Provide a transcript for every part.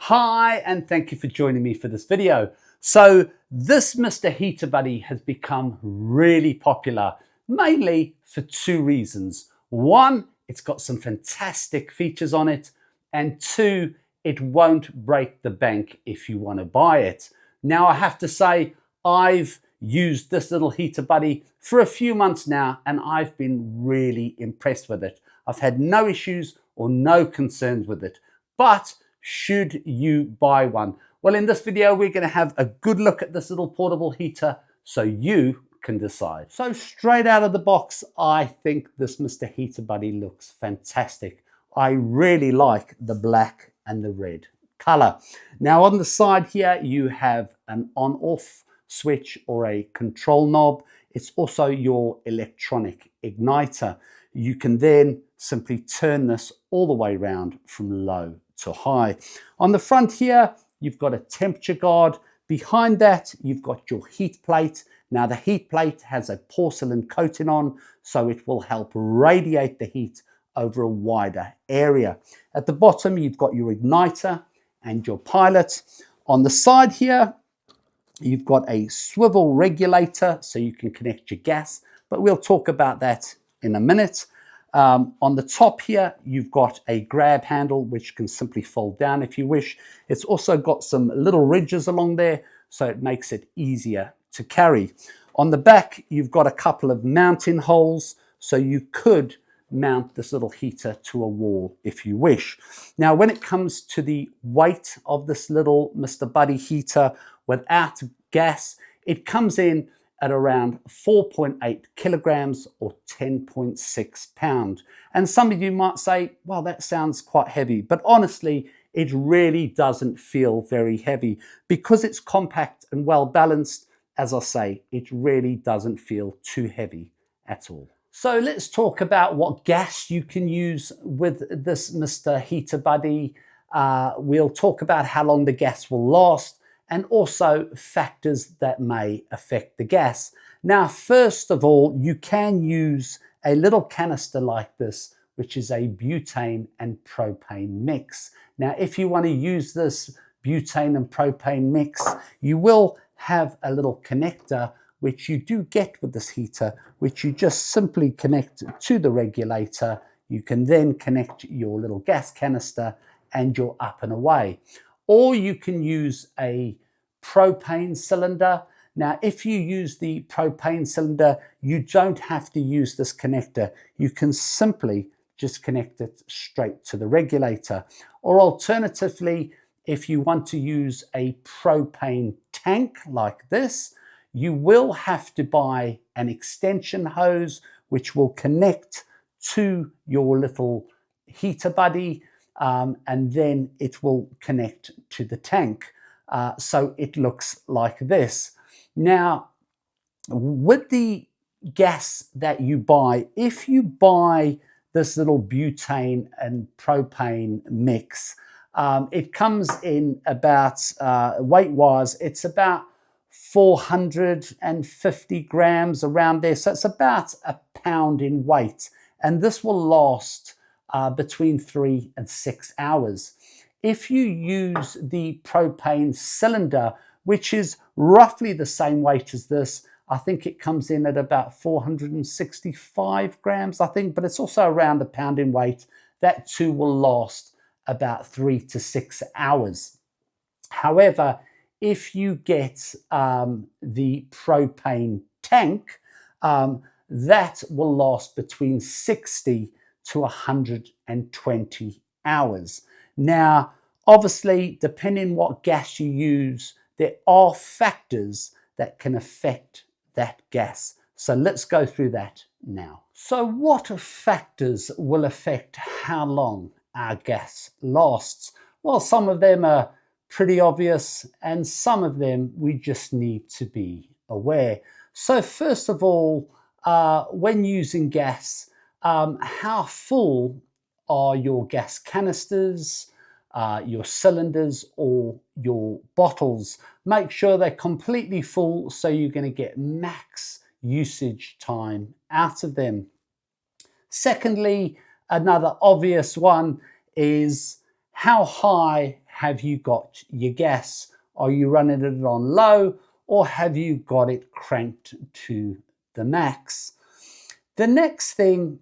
Hi, and thank you for joining me for this video. So this Mr. Heater Buddy has become really popular, mainly for two reasons. One, it's got some fantastic features on it, and two, it won't break the bank if you want to buy it. Now I have to say, I've used this little Heater Buddy for a few months now, and I've been really impressed with it. I've had no issues or no concerns with it. But should you buy one? Well, in this video, we're going to have a good look at this little portable heater so you can decide. So straight out of the box, I think this Mr. Heater Buddy looks fantastic. I really like the black and the red color. Now on the side here, you have an on-off switch or a control knob. It's also your electronic igniter. You can then simply turn this all the way around from low to high. On the front here, you've got a temperature guard. Behind that, you've got your heat plate. Now the heat plate has a porcelain coating on, so it will help radiate the heat over a wider area. At the bottom, you've got your igniter and your pilot. On the side here, you've got a swivel regulator, so you can connect your gas, but we'll talk about that in a minute. On the top here, you've got a grab handle, which can simply fold down if you wish. It's also got some little ridges along there, so it makes it easier to carry. On the back, you've got a couple of mounting holes, so you could mount this little heater to a wall if you wish. Now, when it comes to the weight of this little Mr. Buddy heater without gas, it comes in at around 4.8 kilograms or 10.6 pounds. And some of you might say, well, that sounds quite heavy, but honestly, it really doesn't feel very heavy because it's compact and well balanced. As I say, it really doesn't feel too heavy at all. So let's talk about what gas you can use with this Mr. Heater Buddy. We'll talk about how long the gas will last, and also factors that may affect the gas. Now, first of all, you can use a little canister like this, which is a butane and propane mix. Now, if you want to use this butane and propane mix, you will have a little connector, which you do get with this heater, which you just simply connect to the regulator. You can then connect your little gas canister and you're up and away. Or you can use a propane cylinder. Now, if you use the propane cylinder, you don't have to use this connector. You can simply just connect it straight to the regulator. Or alternatively, if you want to use a propane tank like this, you will have to buy an extension hose, which will connect to your little Heater Buddy, and then it will connect to the tank. So it looks like this. Now, with the gas that you buy, if you buy this little butane and propane mix, it comes in about, weight-wise, it's about 450 grams around there. So it's about a pound in weight. And this will last between 3 and 6 hours. If you use the propane cylinder, which is roughly the same weight as this, I think it comes in at about 465 grams, I think, but it's also around a pound in weight. That too will last about 3 to 6 hours. However, if you get the propane tank, that will last between 60 to 120 hours. Now, obviously, depending what gas you use, there are factors that can affect that gas. So let's go through that now. So what factors will affect how long our gas lasts? Well, some of them are pretty obvious, and some of them we just need to be aware. So first of all, when using gas, how full are your gas canisters, your cylinders, or your bottles? Make sure they're completely full so you're going to get max usage time out of them. Secondly, another obvious one is how high have you got your gas? Are you running it on low, or have you got it cranked to the max? The next thing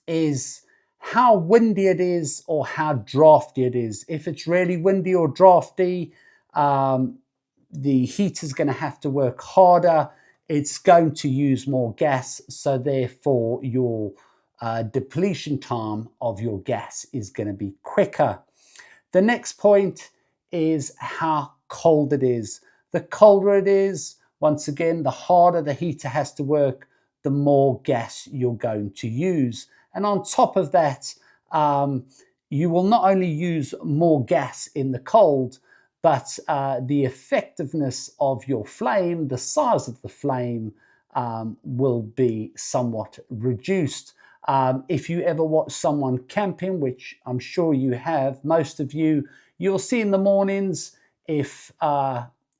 is how windy it is or how drafty it is. If it's really windy or drafty, the heater's going to have to work harder. It's going to use more gas, so therefore your depletion time of your gas is going to be quicker. The next point is how cold it is. The colder it is, once again, the harder the heater has to work, the more gas you're going to use. And on top of that, you will not only use more gas in the cold, but the effectiveness of your flame, the size of the flame, will be somewhat reduced. If you ever watch someone camping, which I'm sure you have, most of you, you'll see in the mornings, if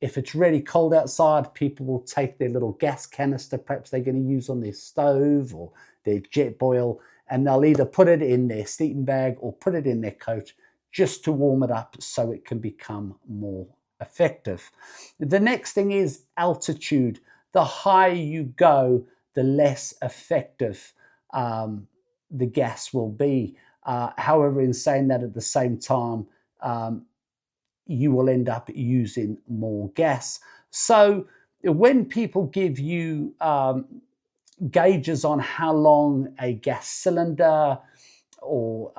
it's really cold outside, people will take their little gas canister, perhaps they're going to use on their stove or their jet boil, and they'll either put it in their sleeping bag or put it in their coat just to warm it up so it can become more effective. The next thing is altitude. The higher you go, the less effective the gas will be. However, in saying that, at the same time, you will end up using more gas. So when people give you gauges on how long a gas cylinder or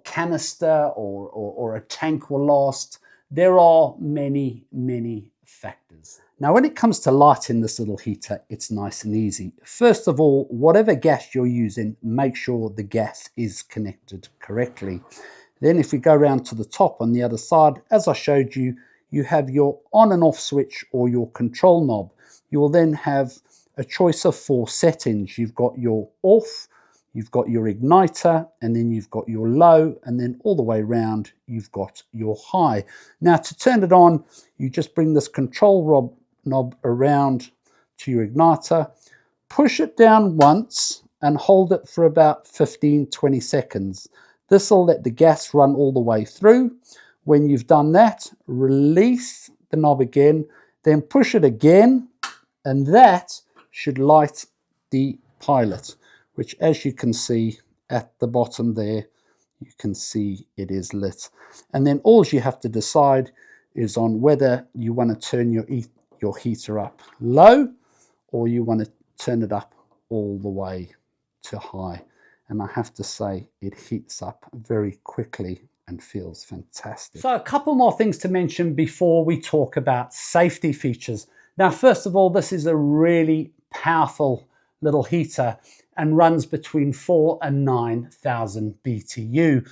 canister or a tank will last, there are many factors. Now, when it comes to lighting this little heater, it's nice and easy. First of all, whatever gas you're using, make sure the gas is connected correctly. Then if we go around to the top on the other side, as I showed you, you have your on and off switch or your control knob. You will then have a choice of 4 settings. You've got your off, you've got your igniter, and then you've got your low, and then all the way around you've got your high. Now, to turn it on, you just bring this control knob around to your igniter, push it down once and hold it for about 15-20 seconds. This will let the gas run all the way through. When you've done that, release the knob again, then push it again, and that should light the pilot, which, as you can see at the bottom there, you can see it is lit. And then all you have to decide is on whether you want to turn your heater up low or you want to turn it up all the way to high. And I have to say, it heats up very quickly and feels fantastic. So a couple more things to mention before we talk about safety features. Now, first of all, this is a really powerful little heater and runs between 4,000 and 9,000 BTU.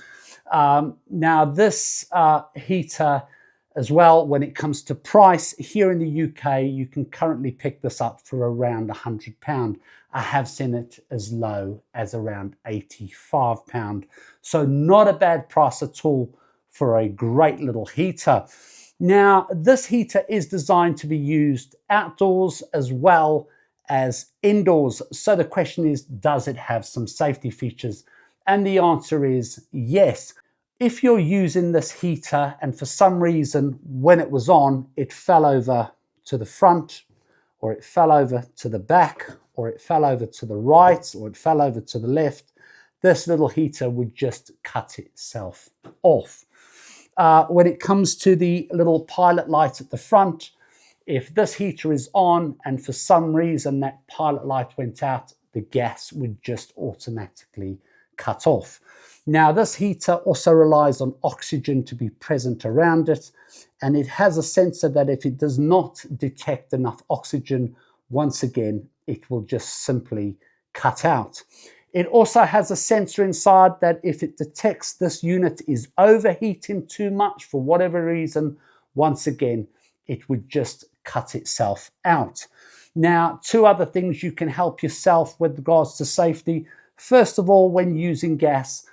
Now, this heater as well, when it comes to price, here in the UK, you can currently pick this up for around £100. I have seen it as low as around £85. So not a bad price at all for a great little heater. Now, this heater is designed to be used outdoors as well as indoors. So the question is, does it have some safety features? And the answer is yes. If you're using this heater and for some reason when it was on, it fell over to the front, or it fell over to the back, or it fell over to the right, or it fell over to the left, this little heater would just cut itself off. When it comes to the little pilot light at the front, if this heater is on and for some reason that pilot light went out, the gas would just automatically cut off. Now, this heater also relies on oxygen to be present around it, and it has a sensor that if it does not detect enough oxygen, once again, it will just simply cut out. It also has a sensor inside that if it detects this unit is overheating too much for whatever reason, once again, it would just cut itself out. Now, 2 other things you can help yourself with regards to safety. First of all, when using gas,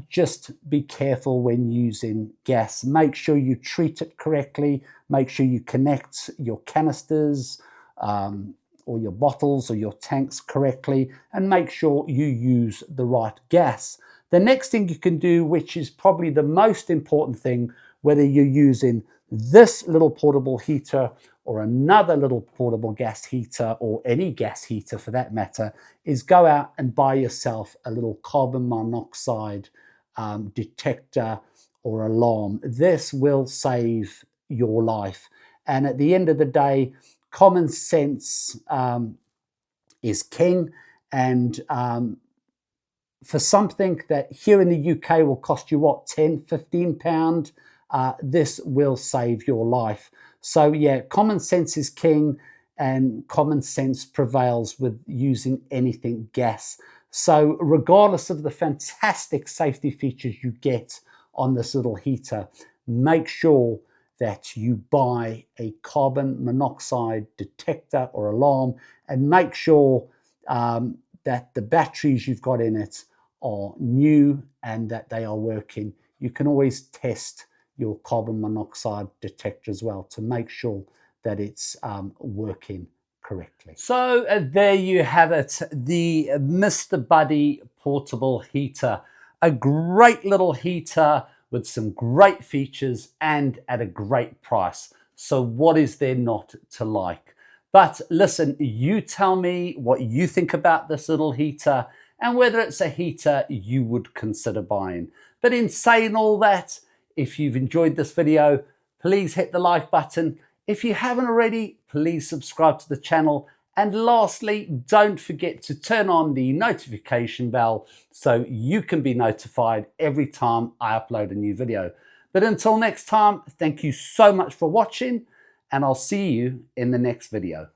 just be careful when using gas. Make sure you treat it correctly. Make sure you connect your canisters or your bottles or your tanks correctly, and make sure you use the right gas. The next thing you can do, which is probably the most important thing, whether you're using this little portable heater or another little portable gas heater or any gas heater for that matter, is go out and buy yourself a little carbon monoxide detector or alarm. This will save your life. And at the end of the day, common sense is king. And for something that here in the UK will cost you what, 10, 15 pound, this will save your life. So yeah, common sense is king, and common sense prevails with using anything gas. So regardless of the fantastic safety features you get on this little heater, make sure that you buy a carbon monoxide detector or alarm, and make sure that the batteries you've got in it are new and that they are working. You can always test your carbon monoxide detector as well to make sure that it's working correctly. So there you have it, the Mr. Buddy portable heater. A great little heater with some great features and at a great price. So what is there not to like? But listen, you tell me what you think about this little heater and whether it's a heater you would consider buying. But in saying all that, if you've enjoyed this video, please hit the like button. If you haven't already, please subscribe to the channel. And lastly, don't forget to turn on the notification bell so you can be notified every time I upload a new video. But until next time, thank you so much for watching, and I'll see you in the next video.